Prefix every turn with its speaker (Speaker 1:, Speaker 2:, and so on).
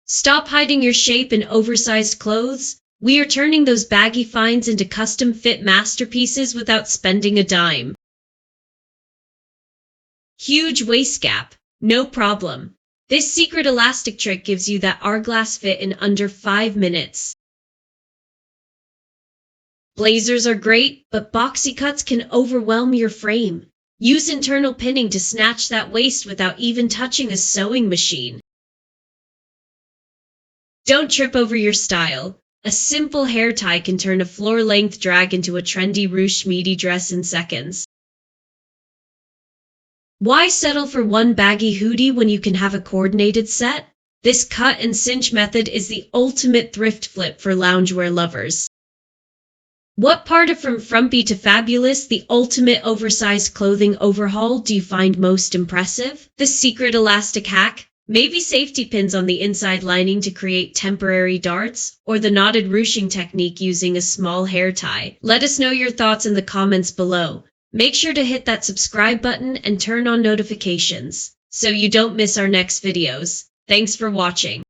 Speaker 1: Stop hiding your shape in oversized clothes. We are turning those baggy finds into custom-fit masterpieces without spending a dime. Huge waist gap. No problem. This secret elastic trick gives you that hourglass fit in under 5 minutes. Blazers are great, but boxy cuts can overwhelm your frame. Use internal pinning to snatch that waist without even touching a sewing machine. Don't trip over your style. A simple hair tie can turn a floor-length drag into a trendy Ruched Midi dress in seconds. Why settle for one baggy hoodie when you can have a coordinated set? This cut-and-cinch method is the ultimate thrift flip for loungewear lovers. What part of from frumpy to fabulous, the ultimate oversized clothing overhaul, do you find most impressive? The secret elastic hack? Maybe safety pins on the inside lining to create temporary darts? Or the knotted ruching technique using a small hair tie? Let us know your thoughts in the comments below. Make sure to hit that subscribe button and turn on notifications so you don't miss our next videos. Thanks for watching.